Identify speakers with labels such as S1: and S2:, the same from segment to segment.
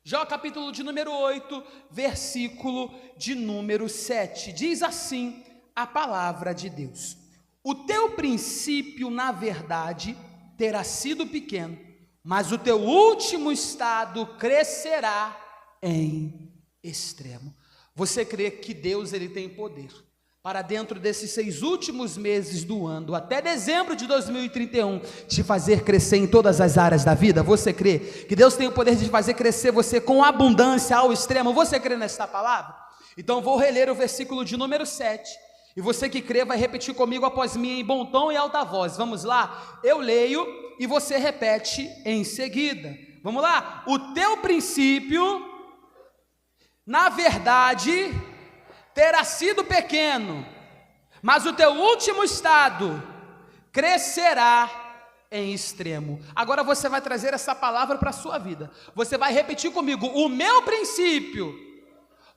S1: Jó capítulo de número 8, versículo de número 7, diz assim a palavra de Deus: o teu princípio, na verdade, terá sido pequeno, mas o teu último estado crescerá em extremo. Você crê que Deus ele tem poder para dentro desses 6 últimos meses do ano, até dezembro de 2031, te fazer crescer em todas as áreas da vida? Você crê que Deus tem o poder de fazer crescer você com abundância ao extremo? Você crê nesta palavra? Então vou reler o versículo de número 7, e você que crê vai repetir comigo após mim em bom tom e alta voz. Vamos lá? Eu leio e você repete em seguida. Vamos lá? O teu princípio, na verdade, terá sido pequeno, mas o teu último estado crescerá em extremo. Agora você vai trazer essa palavra para a sua vida. Você vai repetir comigo: o meu princípio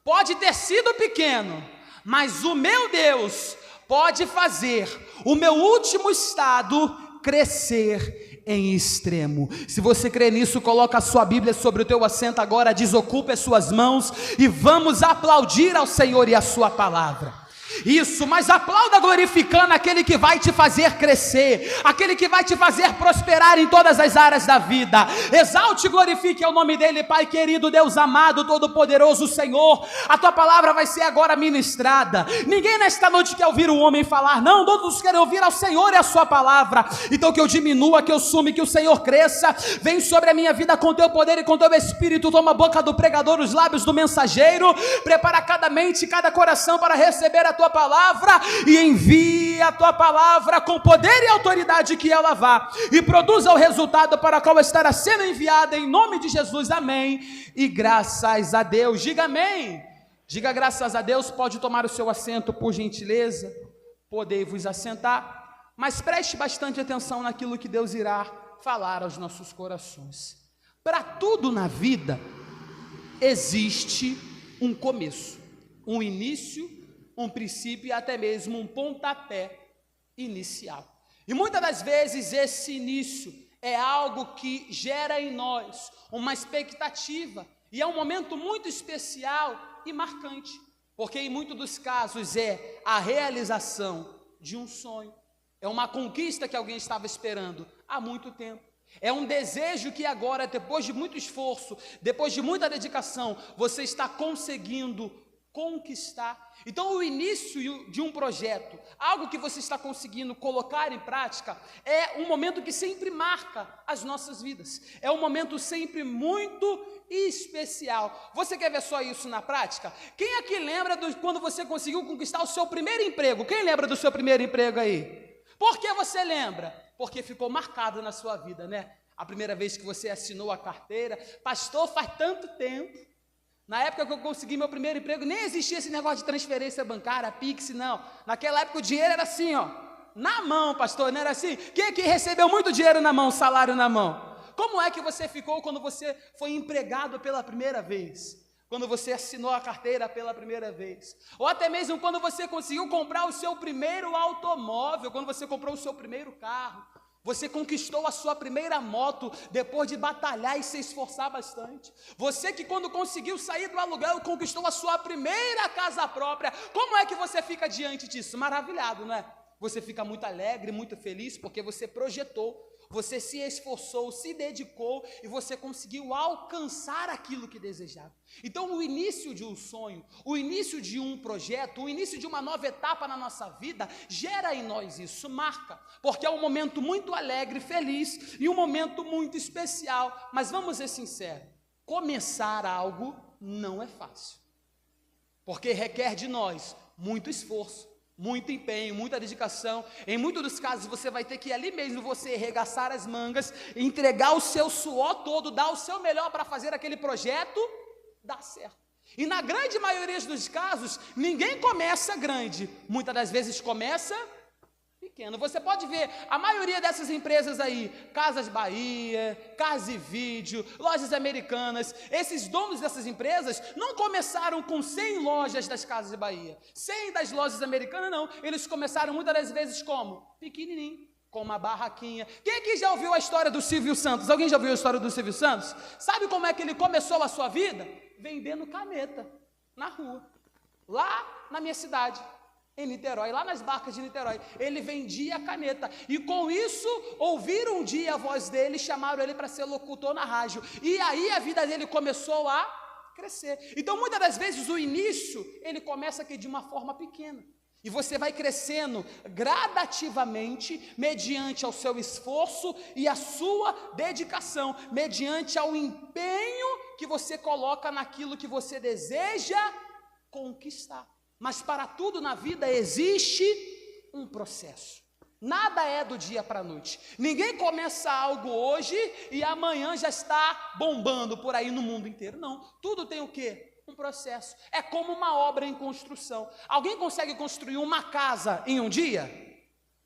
S1: pode ter sido pequeno, mas o meu Deus pode fazer o meu último estado crescer em extremo. Se você crê nisso, coloca a sua Bíblia sobre o teu assento agora, desocupe as suas mãos e vamos aplaudir ao Senhor e a sua palavra. Isso, mas aplauda glorificando aquele que vai te fazer crescer, aquele que vai te fazer prosperar em todas as áreas da vida. Exalte e glorifique o nome dele, Pai querido, Deus amado, todo-poderoso Senhor. A tua palavra vai ser agora ministrada. Ninguém nesta noite quer ouvir o homem falar, não, todos querem ouvir ao Senhor e a sua palavra. Então que eu diminua, que eu sume, que o Senhor cresça. Vem sobre a minha vida com teu poder e com teu espírito. Toma a boca do pregador, os lábios do mensageiro. Prepara cada mente, cada coração para receber a tua palavra, e envia a tua palavra com poder e autoridade, que ela vá e produza o resultado para o qual estará sendo enviada, em nome de Jesus, amém, e graças a Deus. Diga amém, diga graças a Deus. Pode tomar o seu assento, por gentileza, podei-vos assentar, mas preste bastante atenção naquilo que Deus irá falar aos nossos corações. Para tudo na vida existe um começo, um início, um princípio e até mesmo um pontapé inicial. E muitas das vezes esse início é algo que gera em nós uma expectativa, e é um momento muito especial e marcante, porque em muitos dos casos é a realização de um sonho, é uma conquista que alguém estava esperando há muito tempo. É um desejo que agora, depois de muito esforço, depois de muita dedicação, você está conseguindo conquistar. Então o início de um projeto, algo que você está conseguindo colocar em prática, é um momento que sempre marca as nossas vidas, é um momento sempre muito especial. Você quer ver só isso na prática? Quem aqui lembra quando você conseguiu conquistar o seu primeiro emprego? Quem lembra do seu primeiro emprego aí? Por que você lembra? Porque ficou marcado na sua vida, né? A primeira vez que você assinou a carteira. Pastor, faz tanto tempo. Na época que eu consegui meu primeiro emprego, nem existia esse negócio de transferência bancária, Pix, não. Naquela época o dinheiro era assim, ó, na mão, pastor, não era assim? Quem aqui recebeu muito dinheiro na mão, salário na mão? Como é que você ficou quando você foi empregado pela primeira vez? Quando você assinou a carteira pela primeira vez? Ou até mesmo quando você conseguiu comprar o seu primeiro automóvel, quando você comprou o seu primeiro carro? Você conquistou a sua primeira moto depois de batalhar e se esforçar bastante. Você que quando conseguiu sair do aluguel conquistou a sua primeira casa própria. Como é que você fica diante disso? Maravilhado, né? Você fica muito alegre, muito feliz, porque você projetou, você se esforçou, se dedicou e você conseguiu alcançar aquilo que desejava. Então o início de um sonho, o início de um projeto, o início de uma nova etapa na nossa vida, gera em nós isso, marca, porque é um momento muito alegre, feliz e um momento muito especial. Mas vamos ser sinceros, começar algo não é fácil, porque requer de nós muito esforço, muito empenho, muita dedicação. Em muitos dos casos você vai ter que ali mesmo você arregaçar as mangas, entregar o seu suor todo, dar o seu melhor para fazer aquele projeto dar certo. E na grande maioria dos casos, ninguém começa grande, muitas das vezes começa pequeno. Você pode ver, a maioria dessas empresas aí, Casas Bahia, Casa e Vídeo, Lojas Americanas, esses donos dessas empresas não começaram com 100 lojas das Casas Bahia, 100 das Lojas Americanas, não. Eles começaram muitas das vezes como? Pequenininho. com uma barraquinha. Quem aqui já ouviu a história do Silvio Santos? Alguém já ouviu a história do Silvio Santos? Sabe como é que ele começou a sua vida? Vendendo caneta na rua, lá na minha cidade, em Niterói, lá nas barcas de Niterói. Ele vendia caneta, e com isso ouviram um dia a voz dele, chamaram ele para ser locutor na rádio, e aí a vida dele começou a crescer. Então muitas das vezes o início, ele começa aqui de uma forma pequena, e você vai crescendo gradativamente, mediante ao seu esforço e a sua dedicação, mediante ao empenho que você coloca naquilo que você deseja conquistar. Mas para tudo na vida existe um processo. Nada é do dia para a noite. Ninguém começa algo hoje e amanhã já está bombando por aí no mundo inteiro. Não, tudo tem o quê? Um processo. É como uma obra em construção. Alguém consegue construir uma casa em um dia?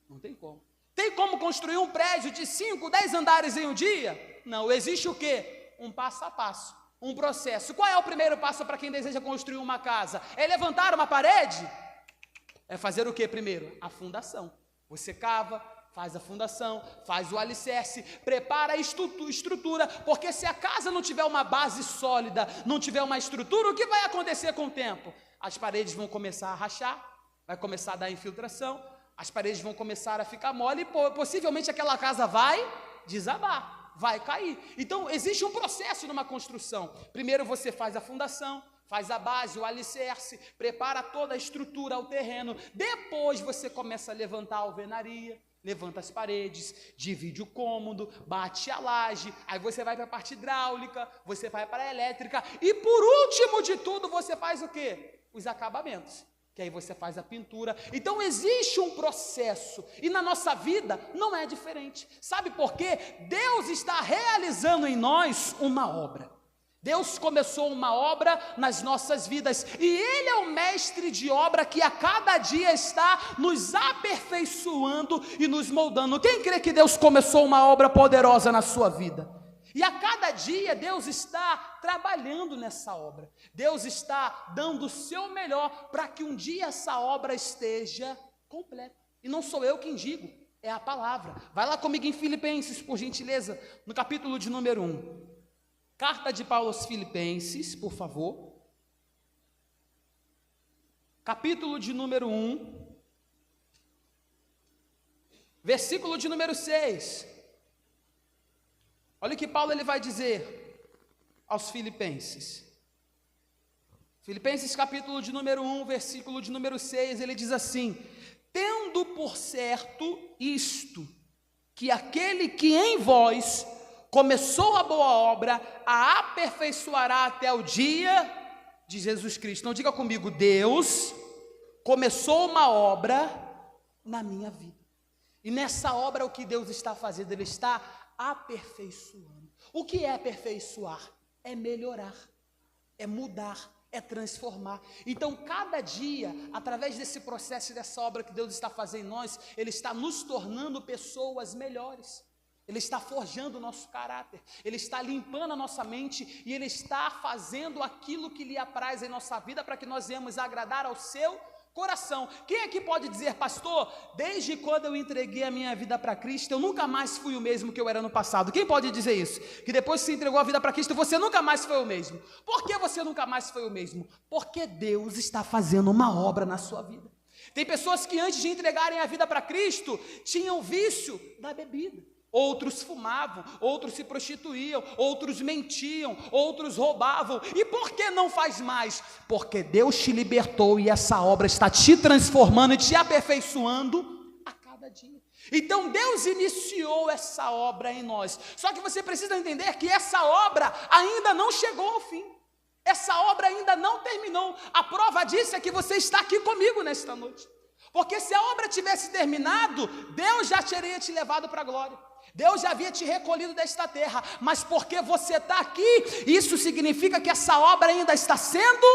S1: Não tem como. Tem como construir um prédio de 5, 10 andares em um dia? Não, existe o quê? Um passo a passo, um processo. Qual é o primeiro passo para quem deseja construir uma casa? É levantar uma parede? É fazer o quê primeiro? A fundação. Você cava, faz a fundação, faz o alicerce, prepara a estrutura, porque se a casa não tiver uma base sólida, não tiver uma estrutura, o que vai acontecer com o tempo? As paredes vão começar a rachar, vai começar a dar infiltração, as paredes vão começar a ficar mole e possivelmente aquela casa vai desabar, vai cair. Então existe um processo numa construção. Primeiro você faz a fundação, faz a base, o alicerce, prepara toda a estrutura, o terreno, depois você começa a levantar a alvenaria, levanta as paredes, divide o cômodo, bate a laje, aí você vai para a parte hidráulica, você vai para a elétrica, e por último de tudo você faz o quê? Os acabamentos, que aí você faz a pintura. Então existe um processo, e na nossa vida não é diferente. Sabe por quê? Deus está realizando em nós uma obra. Deus começou uma obra nas nossas vidas, e Ele é o mestre de obra que a cada dia está nos aperfeiçoando e nos moldando. Quem crê que Deus começou uma obra poderosa na sua vida? E a cada dia Deus está trabalhando nessa obra, Deus está dando o seu melhor para que um dia essa obra esteja completa. E não sou eu quem digo, é a palavra. Vai lá comigo em Filipenses, por gentileza, no capítulo de número 1. Carta de Paulo aos Filipenses, por favor. Capítulo de número 1, versículo de número 6. Olha o que Paulo ele vai dizer aos Filipenses. Filipenses capítulo de número 1, versículo de número 6, ele diz assim: tendo por certo isto, que aquele que em vós começou a boa obra, a aperfeiçoará até o dia de Jesus Cristo. Então diga comigo: Deus começou uma obra na minha vida. E nessa obra o que Deus está fazendo? Ele está aperfeiçoando. O que é aperfeiçoar? É melhorar, é mudar, é transformar. Então cada dia, através desse processo e dessa obra que Deus está fazendo em nós, Ele está nos tornando pessoas melhores. Ele está forjando o nosso caráter, Ele está limpando a nossa mente, e Ele está fazendo aquilo que lhe apraz em nossa vida, para que nós venhamos agradar ao seu coração. Quem aqui pode dizer: pastor, desde quando eu entreguei a minha vida para Cristo, eu nunca mais fui o mesmo que eu era no passado? Quem pode dizer isso? Que depois que você entregou a vida para Cristo, você nunca mais foi o mesmo. Por que você nunca mais foi o mesmo? Porque Deus está fazendo uma obra na sua vida. Tem pessoas que antes de entregarem a vida para Cristo, tinham vício da bebida. Outros fumavam, outros se prostituíam, outros mentiam, outros roubavam. E por que não faz mais? Porque Deus te libertou, e essa obra está te transformando e te aperfeiçoando a cada dia. Então Deus iniciou essa obra em nós. Só que você precisa entender que essa obra ainda não chegou ao fim. Essa obra ainda não terminou. A prova disso é que você está aqui comigo nesta noite. Porque se a obra tivesse terminado, Deus já teria te levado para a glória. Deus já havia te recolhido desta terra, mas porque você está aqui, isso significa que essa obra ainda está sendo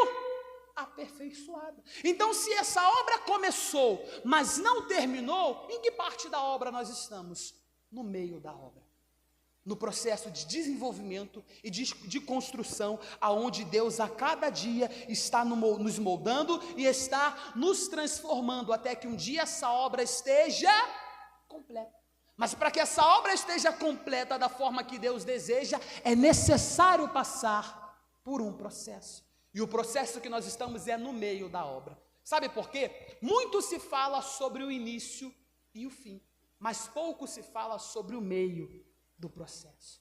S1: aperfeiçoada. Então, se essa obra começou, mas não terminou, em que parte da obra nós estamos? No meio da obra, no processo de desenvolvimento e de construção, aonde Deus a cada dia está nos moldando e está nos transformando, até que um dia essa obra esteja completa. Mas para que essa obra esteja completa da forma que Deus deseja, é necessário passar por um processo. E o processo que nós estamos é no meio da obra. Sabe por quê? Muito se fala sobre o início e o fim, mas pouco se fala sobre o meio do processo.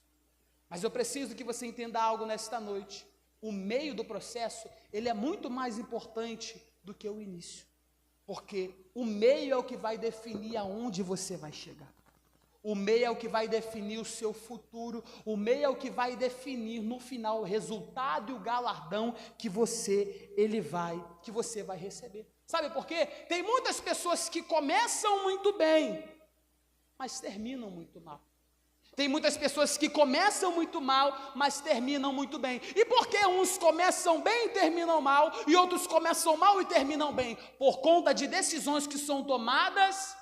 S1: Mas eu preciso que você entenda algo nesta noite. O meio do processo, ele é muito mais importante do que o início. Porque o meio é o que vai definir aonde você vai chegar. O meio é o que vai definir o seu futuro. O meio é o que vai definir no final o resultado e o galardão que você vai receber. Sabe por quê? Tem muitas pessoas que começam muito bem, mas terminam muito mal. Tem muitas pessoas que começam muito mal, mas terminam muito bem. E por que uns começam bem e terminam mal, e outros começam mal e terminam bem? Por conta de decisões que são tomadas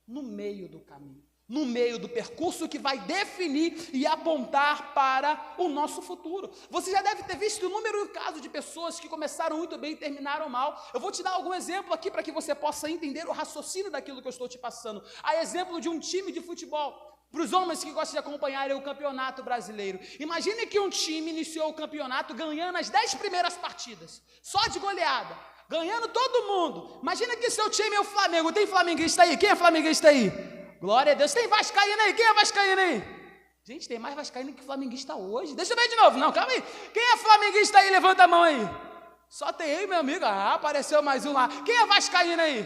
S1: no meio do caminho, no meio do percurso que vai definir e apontar para o nosso futuro. Você já deve ter visto inúmeros casos de pessoas que começaram muito bem e terminaram mal. Eu vou te dar algum exemplo aqui para que você possa entender o raciocínio daquilo que eu estou te passando. A exemplo de um time de futebol. Para os homens que gostam de acompanhar o campeonato brasileiro, imagine que um time iniciou o campeonato ganhando as 10 primeiras partidas, só de goleada, ganhando todo mundo. Imagina que seu time é o Flamengo. Tem flamenguista aí? Quem é flamenguista aí? Glória a Deus. Tem vascaíno aí? Quem é vascaíno aí? Gente, tem mais vascaíno que flamenguista hoje. Deixa eu ver de novo. Não, calma aí. Quem é flamenguista aí? Levanta a mão aí. Só tem eu, meu amigo. Ah, apareceu mais um lá. Quem é vascaíno aí?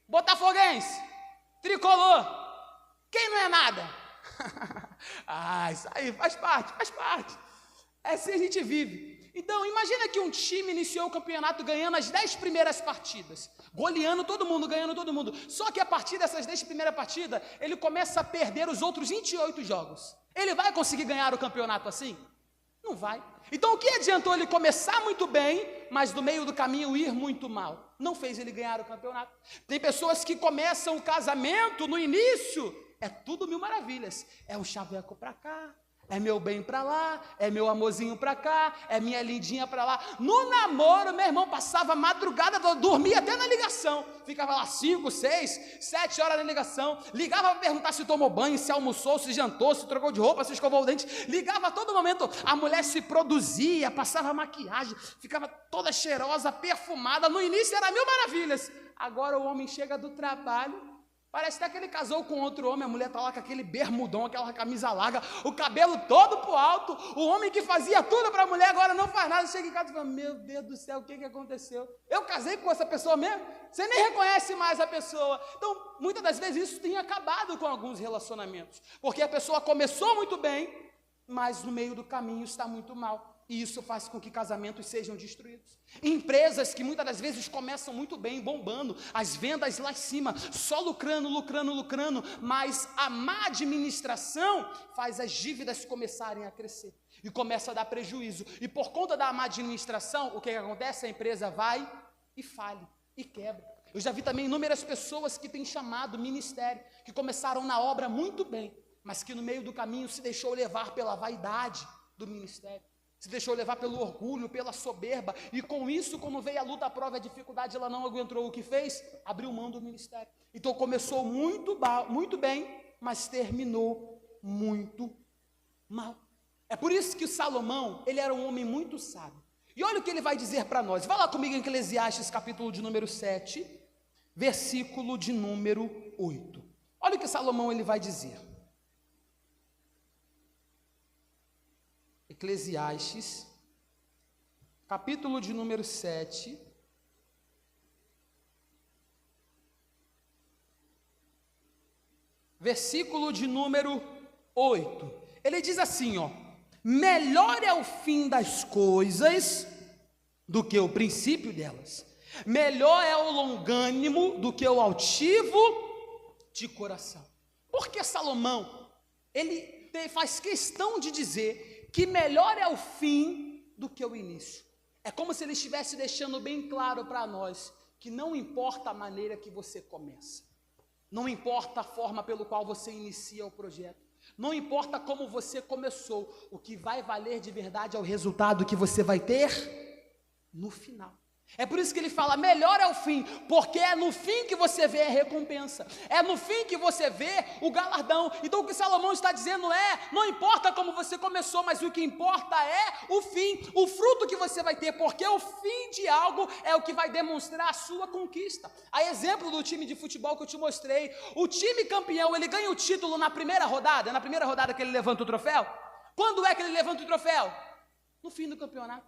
S1: Botafoguense? Tricolor? Quem não é nada? Isso aí faz parte. É assim a gente vive. Então, imagina que um time iniciou o campeonato ganhando as 10 primeiras partidas, goleando todo mundo, ganhando todo mundo. Só que a partir dessas 10 primeiras partidas, ele começa a perder os outros 28 jogos. Ele vai conseguir ganhar o campeonato assim? Não vai. Então, o que adiantou ele começar muito bem, mas no meio do caminho ir muito mal? Não fez ele ganhar o campeonato. Tem pessoas que começam o casamento no início, é tudo mil maravilhas. É o chaveco para cá, é meu bem para lá, é meu amorzinho para cá, é minha lindinha para lá. No namoro, meu irmão passava madrugada, dormia até na ligação. Ficava lá 5, 6, 7 horas na ligação. Ligava para perguntar se tomou banho, se almoçou, se jantou, se trocou de roupa, se escovou o dente. Ligava a todo momento. A mulher se produzia, passava maquiagem, ficava toda cheirosa, perfumada. No início era mil maravilhas. Agora o homem chega do trabalho, parece até que ele casou com outro homem, a mulher está lá com aquele bermudão, aquela camisa larga, o cabelo todo pro alto, o homem que fazia tudo para a mulher agora não faz nada, chega em casa e fala, meu Deus do céu, o que aconteceu? Eu casei com essa pessoa mesmo? Você nem reconhece mais a pessoa. Então, muitas das vezes isso tem acabado com alguns relacionamentos, porque a pessoa começou muito bem, mas no meio do caminho está muito mal. E isso faz com que casamentos sejam destruídos. Empresas que muitas das vezes começam muito bem, bombando, as vendas lá em cima, só lucrando, mas a má administração faz as dívidas começarem a crescer e começa a dar prejuízo. E por conta da má administração, o que acontece? A empresa vai e falha e quebra. Eu já vi também inúmeras pessoas que têm chamado ministério, que começaram na obra muito bem, mas que no meio do caminho se deixou levar pela vaidade do ministério. Se deixou levar pelo orgulho, pela soberba, e com isso, quando veio a luta, a prova, a dificuldade, ela não aguentou. O que fez? Abriu mão do ministério. Então começou muito bem, mas terminou muito mal. É por isso que o Salomão, ele era um homem muito sábio. E olha o que ele vai dizer para nós. Vai lá comigo em Eclesiastes, capítulo de número 7, versículo de número 8. Olha o que Salomão ele vai dizer. Eclesiastes, capítulo de número 7, versículo de número 8. Ele diz assim, melhor é o fim das coisas do que o princípio delas. Melhor é o longânimo do que o altivo de coração. Porque Salomão, ele faz questão de dizer que melhor é o fim do que o início. É como se ele estivesse deixando bem claro para nós que não importa a maneira que você começa, não importa a forma pelo qual você inicia o projeto, não importa como você começou, o que vai valer de verdade é o resultado que você vai ter no final. É por isso que ele fala, melhor é o fim, porque é no fim que você vê a recompensa, é no fim que você vê o galardão. Então o que Salomão está dizendo não importa como você começou, mas o que importa é o fim, o fruto que você vai ter, porque o fim de algo é o que vai demonstrar a sua conquista. A exemplo do time de futebol que eu te mostrei, o time campeão, ele ganha o título na primeira rodada que ele levanta o troféu. Quando é que ele levanta o troféu? No fim do campeonato.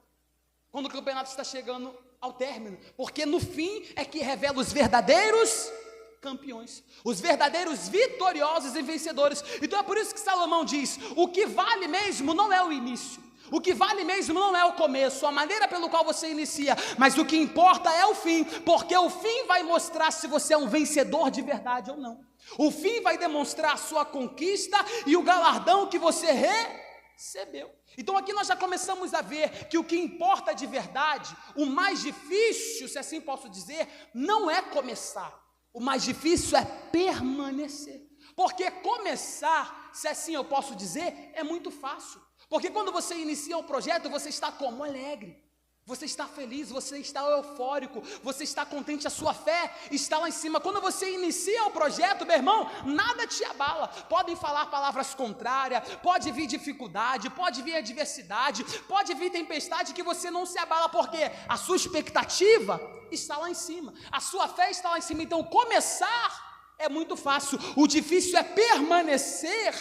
S1: Quando o campeonato está chegando ao término, porque no fim é que revela os verdadeiros campeões, os verdadeiros vitoriosos e vencedores. Então é por isso que Salomão diz, o que vale mesmo não é o início, o que vale mesmo não é o começo, a maneira pelo qual você inicia, mas o que importa é o fim, porque o fim vai mostrar se você é um vencedor de verdade ou não. O fim vai demonstrar a sua conquista e o galardão que você recebeu. Então aqui nós já começamos a ver que o que importa de verdade, o mais difícil, se assim posso dizer, não é começar, o mais difícil é permanecer, porque começar, se assim eu posso dizer, é muito fácil, porque quando você inicia um projeto, você está como? Alegre, você está feliz, você está eufórico, você está contente, a sua fé está lá em cima. Quando você inicia o projeto, meu irmão, nada te abala. Podem falar palavras contrárias, pode vir dificuldade, pode vir adversidade, pode vir tempestade, que você não se abala, porque a sua expectativa está lá em cima, a sua fé está lá em cima. Então começar é muito fácil, o difícil é permanecer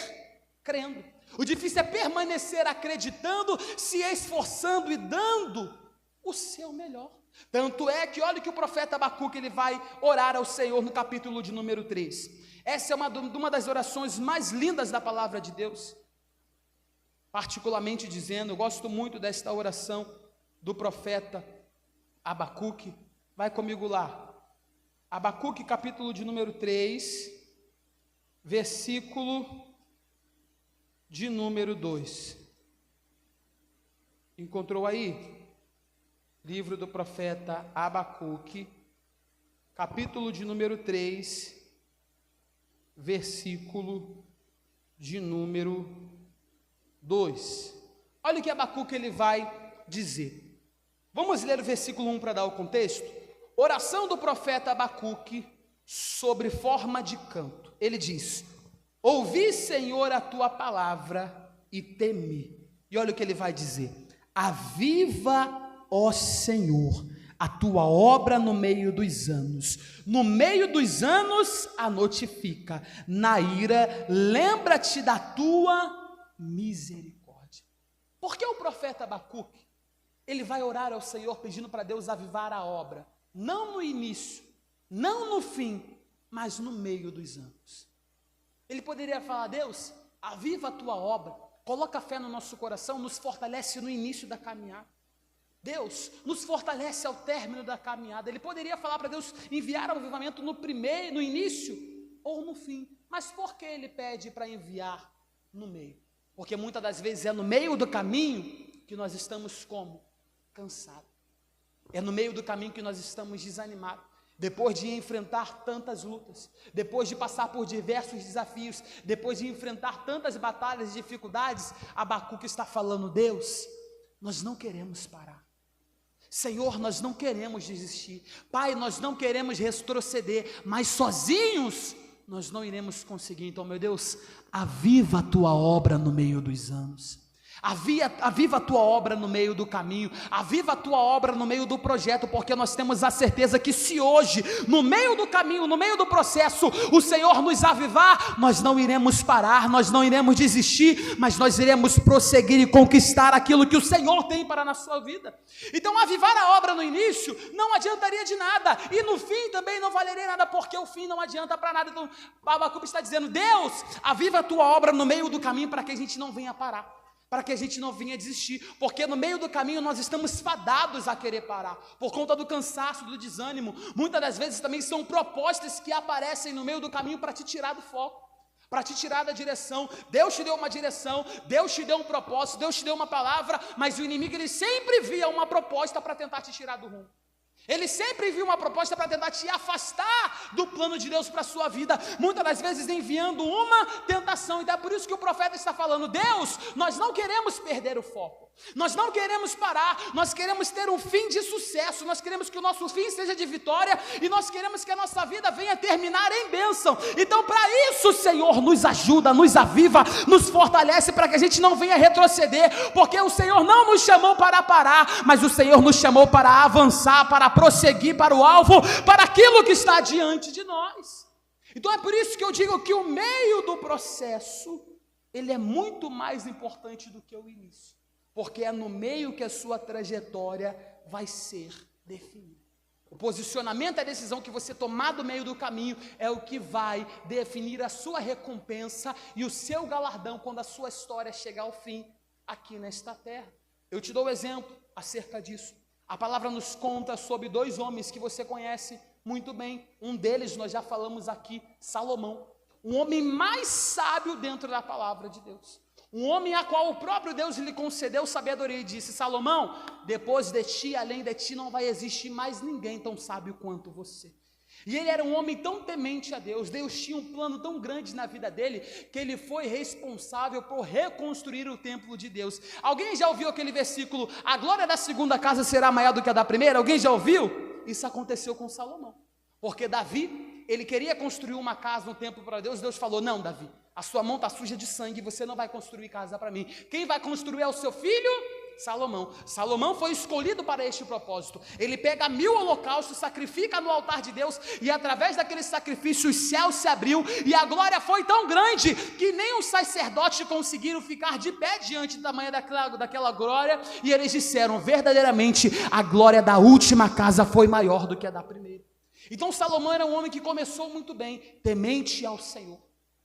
S1: crendo, o difícil é permanecer acreditando, se esforçando e dando o seu melhor. Tanto é que olha que o profeta Abacuque, ele vai orar ao Senhor no capítulo de número 3. Essa é uma das orações mais lindas da palavra de Deus. Particularmente dizendo, eu gosto muito desta oração do profeta Abacuque. Vai comigo lá. Abacuque, capítulo de número 3, versículo de número 2. Encontrou aí? Livro do profeta Abacuque, capítulo de número 3, versículo de número 2. Olha o que Abacuque ele vai dizer. Vamos ler o versículo 1 para dar o contexto? Oração do profeta Abacuque sobre forma de canto. Ele diz, ouvi, Senhor, a tua palavra e temi. E olha o que ele vai dizer, aviva, ó Senhor, a tua obra no meio dos anos a notifica, na ira, lembra-te da tua misericórdia. Por que o profeta Abacuque, ele vai orar ao Senhor pedindo para Deus avivar a obra, não no início, não no fim, mas no meio dos anos? Ele poderia falar, Deus, aviva a tua obra, coloca fé no nosso coração, nos fortalece no início da caminhada. Deus nos fortalece ao término da caminhada. Ele poderia falar para Deus enviar o avivamento no início ou no fim. Mas por que ele pede para enviar no meio? Porque muitas das vezes é no meio do caminho que nós estamos como? Cansados. É no meio do caminho que nós estamos desanimados. Depois de enfrentar tantas lutas, depois de passar por diversos desafios, depois de enfrentar tantas batalhas e dificuldades, Abacuque está falando, Deus, nós não queremos parar. Senhor, nós não queremos desistir. Pai, nós não queremos retroceder, mas sozinhos nós não iremos conseguir. Então, meu Deus, aviva a tua obra no meio dos anos. Aviva a tua obra no meio do caminho, aviva a tua obra no meio do projeto, porque nós temos a certeza que se hoje, no meio do caminho, no meio do processo, o Senhor nos avivar, nós não iremos parar, nós não iremos desistir, mas nós iremos prosseguir e conquistar aquilo que o Senhor tem para a nossa vida. Então avivar a obra no início não adiantaria de nada, e no fim também não valeria nada, porque o fim não adianta para nada. Então Abacuque está dizendo, Deus, aviva a tua obra no meio do caminho, para que a gente não venha parar, para que a gente não venha desistir, porque no meio do caminho nós estamos fadados a querer parar, por conta do cansaço, do desânimo. Muitas das vezes também são propostas que aparecem no meio do caminho para te tirar do foco, para te tirar da direção. Deus te deu uma direção, Deus te deu um propósito, Deus te deu uma palavra, mas o inimigo ele sempre via uma proposta para tentar te tirar do rumo. Ele sempre envia uma proposta para tentar te afastar do plano de Deus para a sua vida, muitas das vezes enviando uma tentação. Então é por isso que o profeta está falando: Deus, nós não queremos perder o foco, nós não queremos parar, nós queremos ter um fim de sucesso, nós queremos que o nosso fim seja de vitória, e nós queremos que a nossa vida venha terminar em bênção. Então para isso, Senhor, nos ajuda, nos aviva, nos fortalece, para que a gente não venha retroceder, porque o Senhor não nos chamou para parar, mas o Senhor nos chamou para avançar, para prosseguir para o alvo, para aquilo que está diante de nós. Então é por isso que eu digo que o meio do processo, ele é muito mais importante do que o início, porque é no meio que a sua trajetória vai ser definida. O posicionamento, a decisão que você tomar do meio do caminho é o que vai definir a sua recompensa e o seu galardão quando a sua história chegar ao fim aqui nesta terra. Eu te dou um exemplo acerca disso. A palavra nos conta sobre dois homens que você conhece muito bem. Um deles nós já falamos aqui, Salomão, um homem mais sábio dentro da palavra de Deus, um homem a qual o próprio Deus lhe concedeu sabedoria e disse: Salomão, depois de ti, além de ti, não vai existir mais ninguém tão sábio quanto você. E ele era um homem tão temente a Deus, Deus tinha um plano tão grande na vida dele, que ele foi responsável por reconstruir o templo de Deus. Alguém já ouviu aquele versículo: a glória da segunda casa será maior do que a da primeira? Alguém já ouviu? Isso aconteceu com Salomão, porque Davi, ele queria construir uma casa, um templo para Deus. Deus falou: não, Davi, a sua mão está suja de sangue, você não vai construir casa para mim. Quem vai construir é o seu filho Salomão. Salomão foi escolhido para este propósito. Ele pega 1000 holocaustos, sacrifica no altar de Deus, e através daquele sacrifício os céus se abriu, e a glória foi tão grande que nem os sacerdotes conseguiram ficar de pé diante do tamanho daquela glória, e eles disseram: verdadeiramente a glória da última casa foi maior do que a da primeira. Então Salomão era um homem que começou muito bem, temente ao Senhor,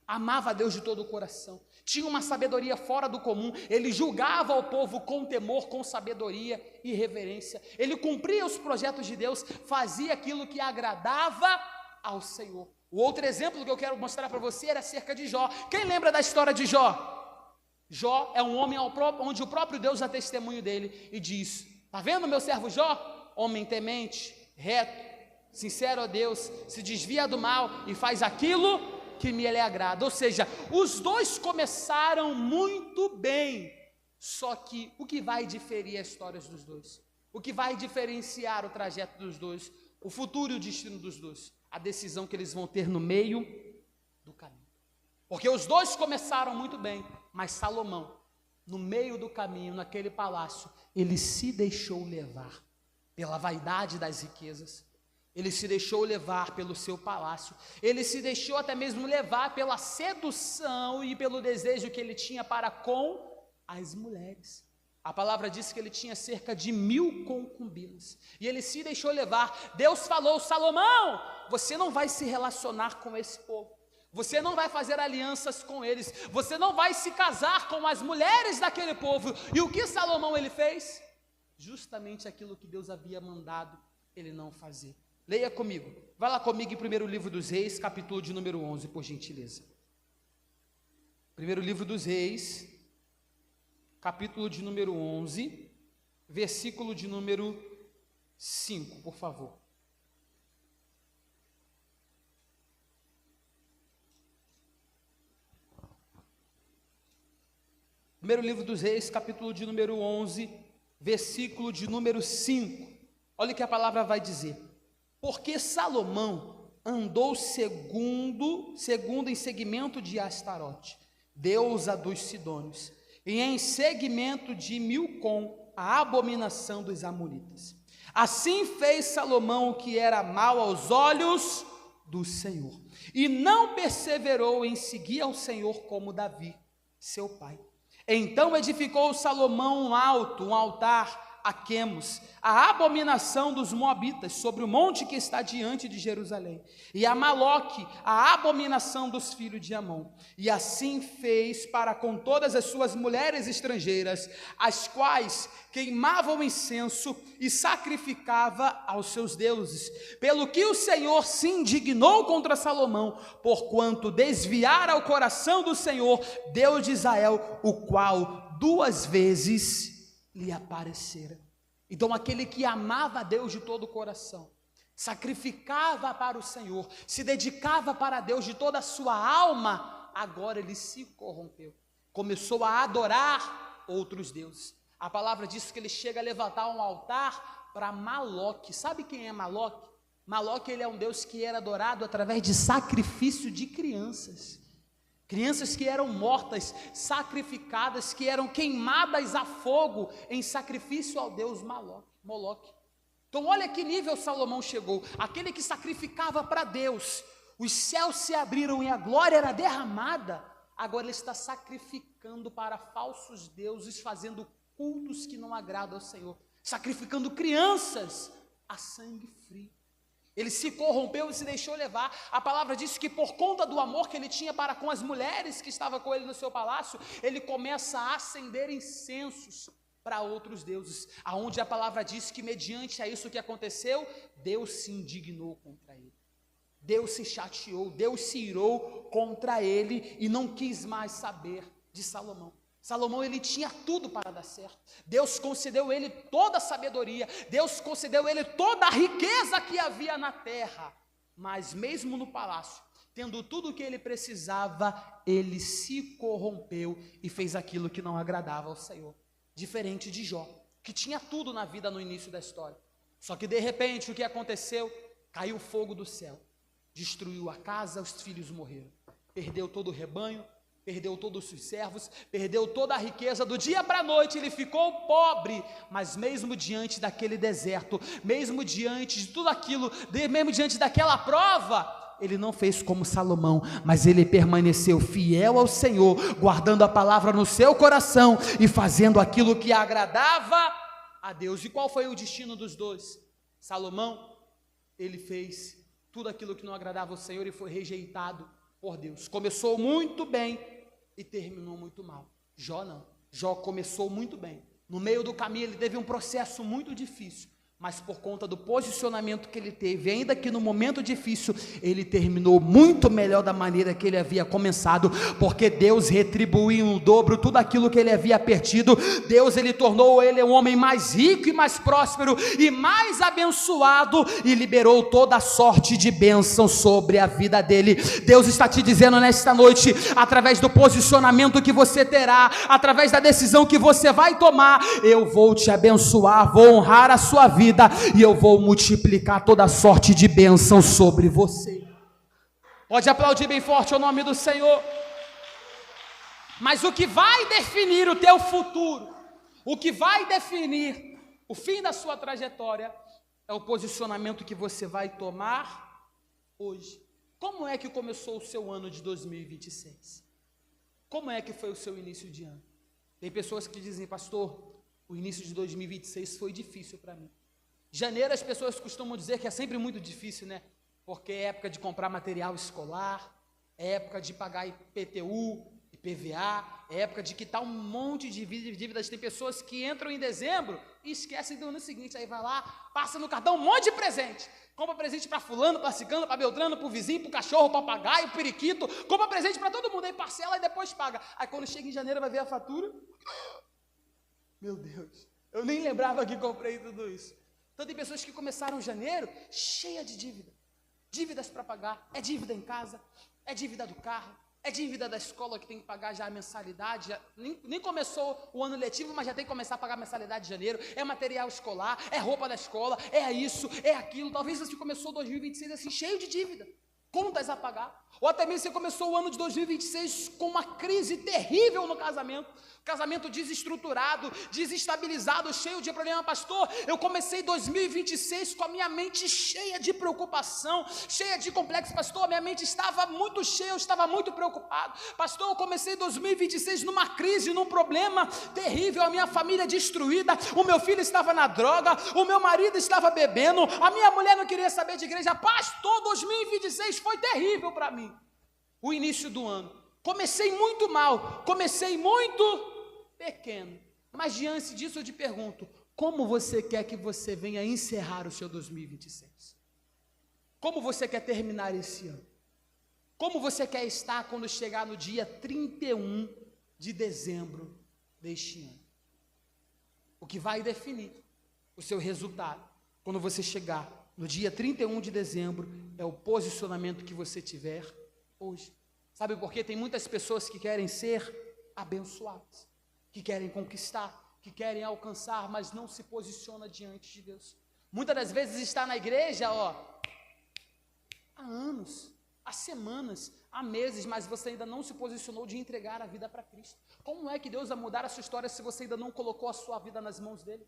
S1: amava a Deus de todo o coração, tinha uma sabedoria fora do comum, ele julgava o povo com temor, com sabedoria e reverência, ele cumpria os projetos de Deus, fazia aquilo que agradava ao Senhor. O outro exemplo que eu quero mostrar para você era acerca de Jó. Quem lembra da história de Jó? Jó é um homem onde o próprio Deus dá testemunho dele e diz: está vendo meu servo Jó? Homem temente, reto, sincero a Deus, se desvia do mal e faz aquilo que me agrada. Ou seja, os dois começaram muito bem, só que o que vai diferir as histórias dos dois, o que vai diferenciar o trajeto dos dois, o futuro e o destino dos dois, a decisão que eles vão ter no meio do caminho. Porque os dois começaram muito bem, mas Salomão, no meio do caminho, naquele palácio, ele se deixou levar pela vaidade das riquezas, ele se deixou levar pelo seu palácio, ele se deixou até mesmo levar pela sedução e pelo desejo que ele tinha para com as mulheres. A palavra diz que ele tinha cerca de 1000 concubinas, e ele se deixou levar. Deus falou: Salomão, você não vai se relacionar com esse povo, você não vai fazer alianças com eles, você não vai se casar com as mulheres daquele povo. E o que Salomão ele fez? Justamente aquilo que Deus havia mandado ele não fazer. Leia comigo, vai lá comigo em primeiro livro dos Reis, capítulo de número 11, por gentileza. Primeiro livro dos Reis, capítulo de número 11, versículo de número 5, por favor. Primeiro livro dos Reis, capítulo de número 11, versículo de número 5. Olha o que a palavra vai dizer: porque Salomão andou segundo em seguimento de Astarote, deusa dos Sidônios, e em seguimento de Milcom, a abominação dos amonitas. Assim fez Salomão o que era mal aos olhos do Senhor, e não perseverou em seguir ao Senhor como Davi, seu pai. Então edificou Salomão um altar a Quemos, a abominação dos moabitas, sobre o monte que está diante de Jerusalém, e a Maloque, a abominação dos filhos de Amon. E assim fez para com todas as suas mulheres estrangeiras, as quais queimavam incenso e sacrificava aos seus deuses, pelo que o Senhor se indignou contra Salomão, porquanto desviara o coração do Senhor, Deus de Israel, o qual 2 vezes lhe aparecera. Então aquele que amava a Deus de todo o coração, sacrificava para o Senhor, se dedicava para Deus de toda a sua alma, agora ele se corrompeu, começou a adorar outros deuses. A palavra diz que ele chega a levantar um altar para Maloque. Sabe quem é Maloque? Maloque, ele é um deus que era adorado através de sacrifício de crianças. Crianças que eram mortas, sacrificadas, que eram queimadas a fogo em sacrifício ao deus Moloque. Então olha que nível Salomão chegou. Aquele que sacrificava para Deus, os céus se abriram e a glória era derramada. Agora ele está sacrificando para falsos deuses, fazendo cultos que não agradam ao Senhor, sacrificando crianças a sangue frio. Ele se corrompeu e se deixou levar. A palavra diz que por conta do amor que ele tinha para com as mulheres que estavam com ele no seu palácio, ele começa a acender incensos para outros deuses, aonde a palavra diz que mediante a isso que aconteceu, Deus se indignou contra ele. Deus se chateou, Deus se irou contra ele e não quis mais saber de Salomão. Salomão, ele tinha tudo para dar certo. Deus concedeu ele toda a sabedoria, Deus concedeu ele toda a riqueza que havia na terra, mas mesmo no palácio, tendo tudo o que ele precisava, ele se corrompeu e fez aquilo que não agradava ao Senhor. Diferente de Jó, que tinha tudo na vida no início da história, só que de repente o que aconteceu? Caiu fogo do céu, destruiu a casa, os filhos morreram, perdeu todo o rebanho, perdeu todos os servos, perdeu toda a riqueza. Do dia para a noite ele ficou pobre, mas mesmo diante daquele deserto, mesmo diante de tudo aquilo, mesmo diante daquela prova, ele não fez como Salomão, mas ele permaneceu fiel ao Senhor, guardando a palavra no seu coração e fazendo aquilo que agradava a Deus. E qual foi o destino dos dois? Salomão, ele fez tudo aquilo que não agradava ao Senhor e foi rejeitado por Deus. Começou muito bem e terminou muito mal. Jó não. Jó começou muito bem. No meio do caminho ele teve um processo muito difícil, mas por conta do posicionamento que ele teve, ainda que no momento difícil, ele terminou muito melhor da maneira que ele havia começado, porque Deus retribuiu em dobro tudo aquilo que ele havia perdido. Deus, ele tornou ele um homem mais rico e mais próspero e mais abençoado, e liberou toda a sorte de bênção sobre a vida dele. Deus está te dizendo nesta noite, através do posicionamento que você terá, através da decisão que você vai tomar, eu vou te abençoar, vou honrar a sua vida, e eu vou multiplicar toda a sorte de bênção sobre você. Pode aplaudir bem forte o nome do Senhor. Mas o que vai definir o teu futuro, o que vai definir o fim da sua trajetória, é o posicionamento que você vai tomar hoje. Como é que começou o seu ano de 2026? Como é que foi o seu início de ano? Tem pessoas que dizem: pastor, o início de 2026 foi difícil para mim. Janeiro, as pessoas costumam dizer que é sempre muito difícil, né? Porque é época de comprar material escolar, é época de pagar IPTU, IPVA, é época de quitar um monte de dívidas. Tem pessoas que entram em dezembro e esquecem do ano seguinte, aí vai lá, passa no cartão um monte de presente, compra presente para fulano, para ciclano, para beltrano, para o vizinho, para o cachorro, para o papagaio, para o periquito, compra presente para todo mundo, aí parcela e depois paga. Aí quando chega em janeiro vai ver a fatura, meu Deus, eu nem lembrava que comprei tudo isso. Então tem pessoas que começaram janeiro cheia de dívida, dívidas para pagar, é dívida em casa, é dívida do carro, é dívida da escola que tem que pagar já a mensalidade, nem começou o ano letivo, mas já tem que começar a pagar a mensalidade de janeiro, é material escolar, é roupa da escola, é isso, é aquilo. Talvez você começou 2026 assim, cheio de dívida, contas a pagar, ou até mesmo você começou o ano de 2026 com uma crise terrível no casamento desestruturado, desestabilizado, cheio de problema. Pastor, eu comecei 2026 com a minha mente cheia de preocupação, cheia de complexo. Pastor, minha mente estava muito cheia, eu estava muito preocupado. Pastor, eu comecei 2026 numa crise, num problema terrível, a minha família destruída, o meu filho estava na droga, o meu marido estava bebendo, a minha mulher não queria saber de igreja. Pastor, 2026 foi terrível para mim. O início do ano, comecei muito mal, comecei muito pequeno, mas diante disso eu te pergunto: como você quer que você venha encerrar o seu 2026? Como você quer terminar esse ano? Como você quer estar quando chegar no dia 31 de dezembro deste ano? O que vai definir o seu resultado, quando você chegar no dia 31 de dezembro, é o posicionamento que você tiver hoje. Sabe por quê? Tem muitas pessoas que querem ser abençoadas, que querem conquistar, que querem alcançar, mas não se posiciona diante de Deus. Muitas das vezes está na igreja, há anos, há semanas, há meses, mas você ainda não se posicionou de entregar a vida para Cristo. Como é que Deus vai mudar a sua história se você ainda não colocou a sua vida nas mãos dele?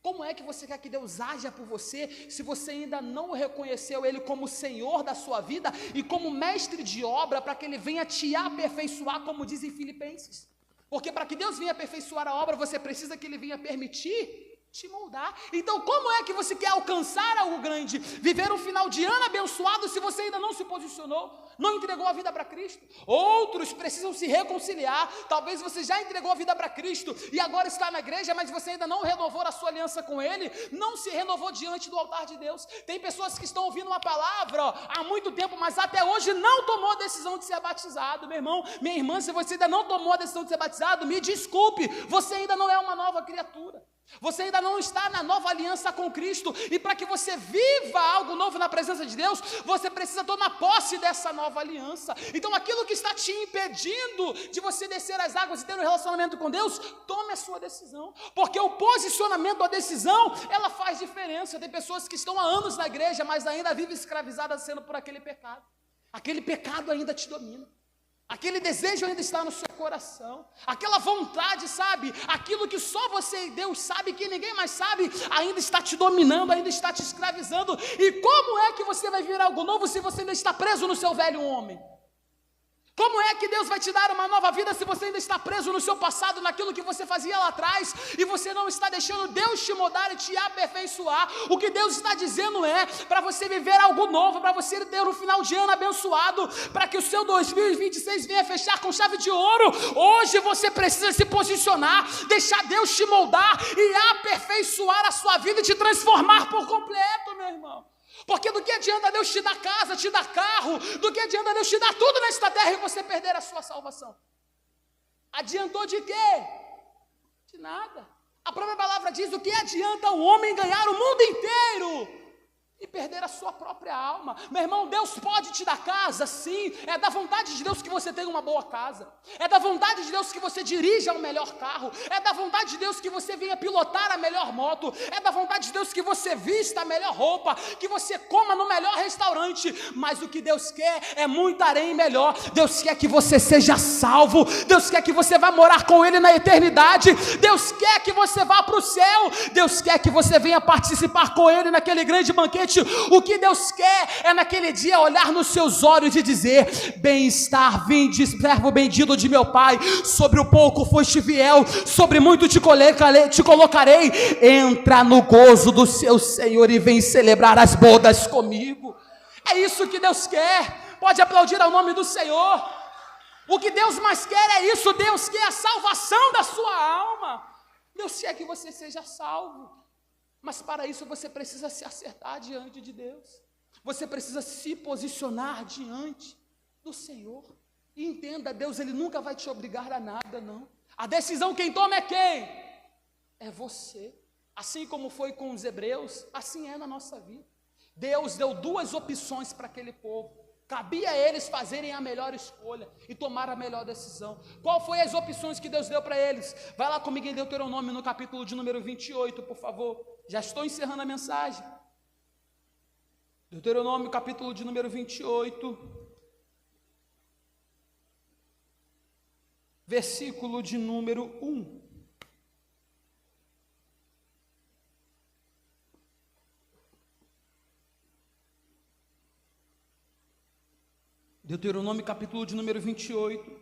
S1: Como é que você quer que Deus haja por você, se você ainda não reconheceu Ele como Senhor da sua vida e como mestre de obra, para que Ele venha te aperfeiçoar, como diz em Filipenses? Porque para que Deus venha aperfeiçoar a obra, você precisa que Ele venha permitir te moldar. Então como é que você quer alcançar algo grande, viver um final de ano abençoado, se você ainda não se posicionou, não entregou a vida para Cristo? Outros precisam se reconciliar. Talvez você já entregou a vida para Cristo e agora está na igreja, mas você ainda não renovou a sua aliança com Ele, não se renovou diante do altar de Deus. Tem pessoas que estão ouvindo uma palavra há muito tempo, mas até hoje não tomou a decisão de ser batizado. Meu irmão, minha irmã, se você ainda não tomou a decisão de ser batizado, me desculpe, você ainda não é uma nova criatura. Você ainda não está na nova aliança com Cristo, e para que você viva algo novo na presença de Deus, você precisa tomar posse dessa nova aliança. Então aquilo que está te impedindo de você descer as águas e ter um relacionamento com Deus, tome a sua decisão, porque o posicionamento, a decisão, ela faz diferença. Tem pessoas que estão há anos na igreja, mas ainda vivem escravizadas sendo por aquele pecado ainda te domina. Aquele desejo ainda está no seu coração, aquela vontade, sabe, aquilo que só você e Deus sabe, que ninguém mais sabe, ainda está te dominando, ainda está te escravizando. E como é que você vai viver algo novo se você ainda está preso no seu velho homem? Como é que Deus vai te dar uma nova vida se você ainda está preso no seu passado, naquilo que você fazia lá atrás, e você não está deixando Deus te mudar e te aperfeiçoar? O que Deus está dizendo é para você viver algo novo, para você ter um final de ano abençoado, para que o seu 2026 venha fechar com chave de ouro. Hoje você precisa se posicionar, deixar Deus te moldar e aperfeiçoar a sua vida e te transformar por completo, meu irmão. Porque do que adianta Deus te dar casa, te dar carro, do que adianta Deus te dar tudo nesta terra e você perder a sua salvação? Adiantou de quê? De nada. A própria palavra diz: o que adianta o homem ganhar o mundo inteiro e perder a sua própria alma? Meu irmão, Deus pode te dar casa, sim. É da vontade de Deus que você tenha uma boa casa, é da vontade de Deus que você dirija o melhor carro, é da vontade de Deus que você venha pilotar a melhor moto, é da vontade de Deus que você vista a melhor roupa, que você coma no melhor restaurante. Mas o que Deus quer é muito além melhor. Deus quer que você seja salvo, Deus quer que você vá morar com Ele na eternidade, Deus quer que você vá para o céu, Deus quer que você venha participar com Ele naquele grande banquete. O que Deus quer é naquele dia olhar nos seus olhos e dizer: bem-estar, vinde, servo bendito de meu Pai, sobre o pouco foste fiel, sobre muito te colocarei, entra no gozo do seu Senhor e vem celebrar as bodas comigo. É isso que Deus quer. Pode aplaudir ao nome do Senhor. O que Deus mais quer é isso. Deus quer a salvação da sua alma. Deus quer que você seja salvo. Mas para isso você precisa se acertar diante de Deus. Você precisa se posicionar diante do Senhor. E entenda, Deus, Ele nunca vai te obrigar a nada, não. A decisão quem toma é quem? É você. Assim como foi com os hebreus, assim é na nossa vida. Deus deu duas opções para aquele povo. Cabia a eles fazerem a melhor escolha e tomar a melhor decisão. Qual foi as opções que Deus deu para eles? Vai lá comigo em Deuteronômio, no capítulo de número 28, por favor. Já estou encerrando a mensagem. Deuteronômio, capítulo de número 28, versículo de número 1. Deuteronômio, capítulo de número 28,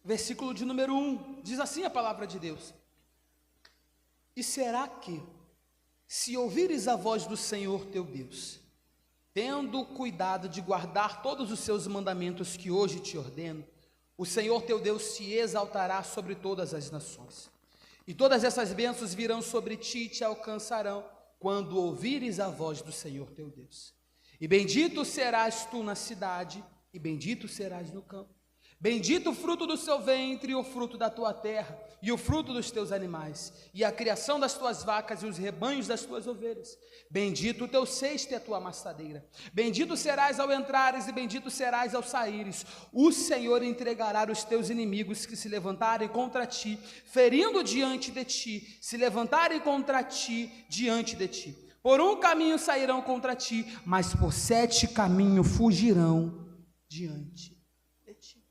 S1: versículo de número 1, diz assim a palavra de Deus: e será que, se ouvires a voz do Senhor teu Deus, tendo cuidado de guardar todos os seus mandamentos que hoje te ordeno, o Senhor teu Deus se exaltará sobre todas as nações, e todas essas bênçãos virão sobre ti e te alcançarão, quando ouvires a voz do Senhor teu Deus. E bendito serás tu na cidade, e bendito serás no campo. Bendito o fruto do seu ventre, e o fruto da tua terra, e o fruto dos teus animais, e a criação das tuas vacas e os rebanhos das tuas ovelhas. Bendito o teu cesto e a tua amassadeira. Bendito serás ao entrares, e bendito serás ao saíres. O Senhor entregará os teus inimigos que se levantarem contra ti, ferindo diante de ti, se levantarem contra ti, diante de ti. Por um caminho sairão contra ti, mas por 7 caminhos fugirão diante de ti.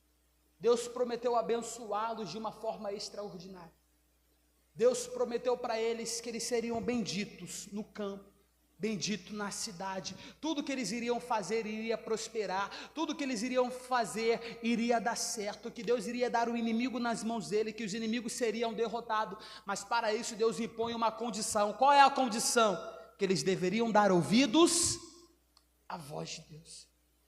S1: Deus prometeu abençoá-los de uma forma extraordinária. Deus prometeu para eles que eles seriam benditos no campo, bendito na cidade. Tudo que eles iriam fazer iria prosperar, tudo que eles iriam fazer iria dar certo, que Deus iria dar o inimigo nas mãos dele, que os inimigos seriam derrotados. Mas para isso Deus impõe uma condição. Qual é a condição? Que eles deveriam dar ouvidos à voz de Deus,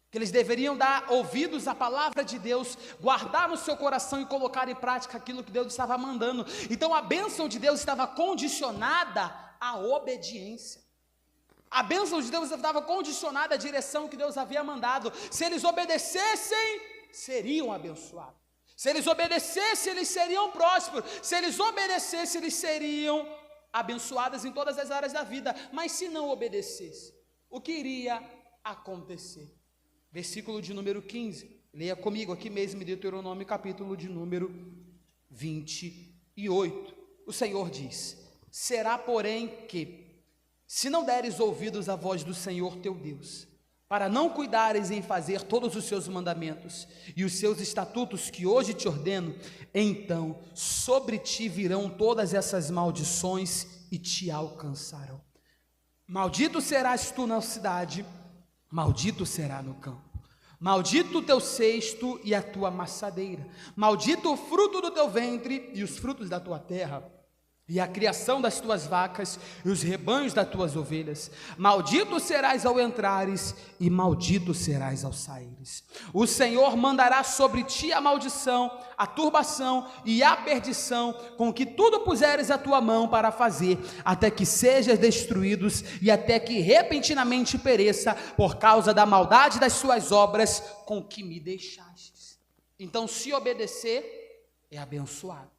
S1: que eles deveriam dar ouvidos à palavra de Deus, guardar no seu coração e colocar em prática aquilo que Deus estava mandando. Então a bênção de Deus estava condicionada à obediência. A bênção de Deus estava condicionada à direção que Deus havia mandado. Se eles obedecessem, seriam abençoados. Se eles obedecessem, eles seriam prósperos. Se eles obedecessem, eles seriam abençoados em todas as áreas da vida. Mas se não obedecesse, o que iria acontecer? Versículo de número 15, leia comigo aqui mesmo em Deuteronômio, capítulo de número 28. O Senhor diz: será porém que, se não deres ouvidos à voz do Senhor teu Deus, para não cuidares em fazer todos os seus mandamentos e os seus estatutos que hoje te ordeno, então sobre ti virão todas essas maldições e te alcançarão. Maldito serás tu na cidade, maldito será no campo. Maldito o teu cesto e a tua amassadeira. Maldito o fruto do teu ventre e os frutos da tua terra, e a criação das tuas vacas e os rebanhos das tuas ovelhas. Maldito serás ao entrares e maldito serás ao saíres. O Senhor mandará sobre ti a maldição, a turbação e a perdição, com que tudo puseres a tua mão para fazer, até que sejas destruídos e até que repentinamente pereça por causa da maldade das suas obras com que me deixastes. Então, se obedecer, é abençoado.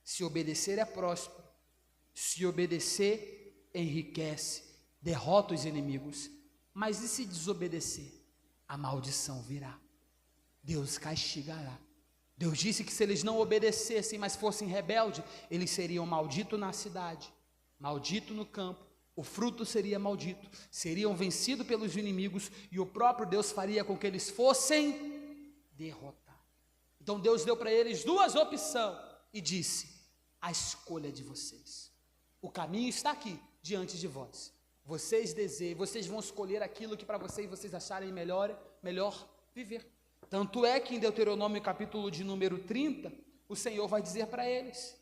S1: Se obedecer é próspero, se obedecer enriquece, derrota os inimigos. Mas e se desobedecer? A maldição virá, Deus castigará. Deus disse que se eles não obedecessem, mas fossem rebeldes, eles seriam malditos na cidade, maldito no campo, o fruto seria maldito, seriam vencidos pelos inimigos, e o próprio Deus faria com que eles fossem derrotados. Então Deus deu para eles 2 opções e disse: a escolha de vocês, o caminho está aqui diante de vós, vocês desejam, vocês vão escolher aquilo que para vocês acharem melhor viver. Tanto é que em Deuteronômio capítulo de número 30, o Senhor vai dizer para eles,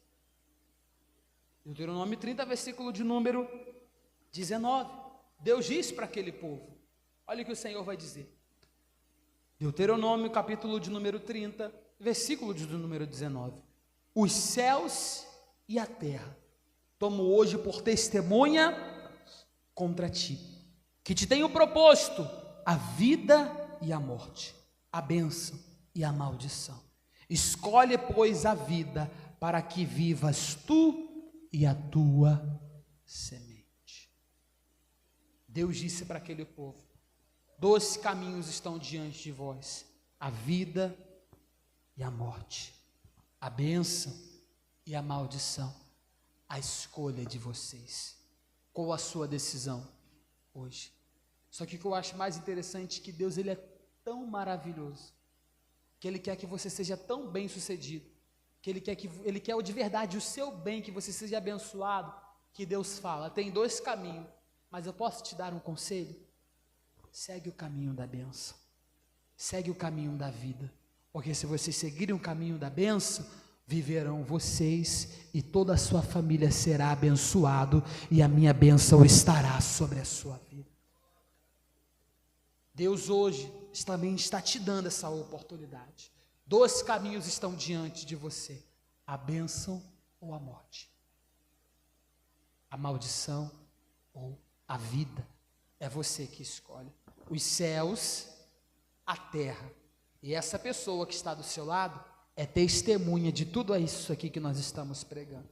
S1: Deuteronômio 30, versículo de número 19, Deus diz para aquele povo, olha o que o Senhor vai dizer, Deuteronômio capítulo de número 30, versículo de número 19: os céus e a terra tomo hoje por testemunha contra ti, que te tenho proposto a vida e a morte, a bênção e a maldição. Escolhe, pois, a vida, para que vivas tu e a tua semente. Deus disse para aquele povo: 2 caminhos estão diante de vós, a vida e a morte, a bênção e a maldição. A escolha de vocês. Qual a sua decisão hoje? Só que o que eu acho mais interessante é que Deus, ele é tão maravilhoso, que Ele quer que você seja tão bem sucedido, que Ele quer de verdade o seu bem, que você seja abençoado, que Deus fala: tem 2 caminhos, mas eu posso te dar um conselho? Segue o caminho da bênção, segue o caminho da vida, porque se vocês seguirem o caminho da bênção, viverão vocês e toda a sua família será abençoado, e a minha bênção estará sobre a sua vida. Deus hoje também está te dando essa oportunidade. 2 caminhos estão diante de você: a bênção ou a morte, a maldição ou a vida. É você que escolhe. Os céus, a terra E essa pessoa que está do seu lado é testemunha de tudo isso aqui que nós estamos pregando.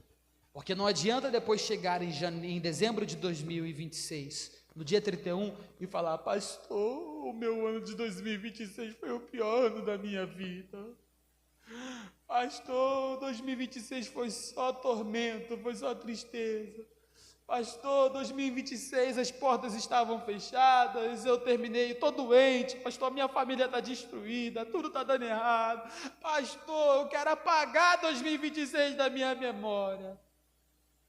S1: Porque não adianta depois chegar em dezembro de 2026, no dia 31, e falar: pastor, o meu ano de 2026 foi o pior ano da minha vida. Pastor, 2026 foi só tormento, foi só tristeza. Pastor, 2026 as portas estavam fechadas, eu terminei, estou doente. Pastor, minha família está destruída, tudo está dando errado. Pastor, eu quero apagar 2026 da minha memória.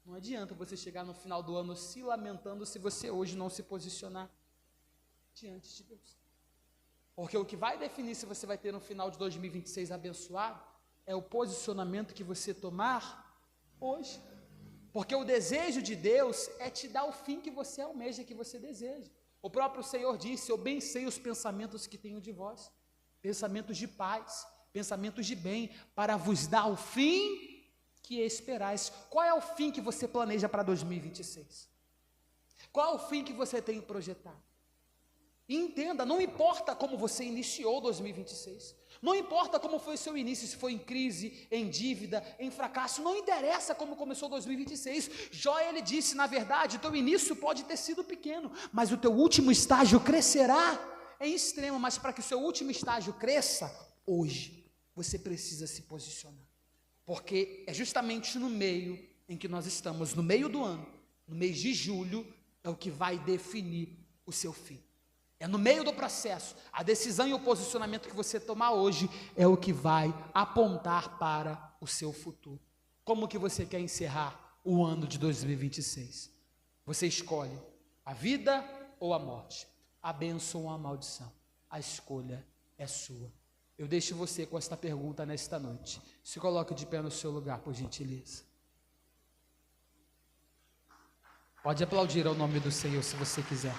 S1: Não adianta você chegar no final do ano se lamentando se você hoje não se posicionar diante de Deus. Porque o que vai definir se você vai ter no final de 2026 abençoado é o posicionamento que você tomar hoje. Porque o desejo de Deus é te dar o fim que você almeja, que você deseja. O próprio Senhor disse: eu bem sei os pensamentos que tenho de vós, pensamentos de paz, pensamentos de bem, para vos dar o fim que esperais. Qual é o fim que você planeja para 2026? Qual é o fim que você tem projetado? E entenda, não importa como você iniciou 2026, não importa como foi o seu início, se foi em crise, em dívida, em fracasso, não interessa como começou 2026. Jó, ele disse: na verdade, o teu início pode ter sido pequeno, mas o teu último estágio crescerá em extremo. Mas para que o seu último estágio cresça, hoje, você precisa se posicionar. Porque é justamente no meio em que nós estamos, no meio do ano, no mês de julho, é o que vai definir o seu fim. É no meio do processo, a decisão e o posicionamento que você tomar hoje é o que vai apontar para o seu futuro. Como que você quer encerrar o ano de 2026? Você escolhe a vida ou a morte, a bênção ou a maldição. A escolha é sua. Eu deixo você com esta pergunta nesta noite. Se coloque de pé no seu lugar, por gentileza. Pode aplaudir ao nome do Senhor se você quiser.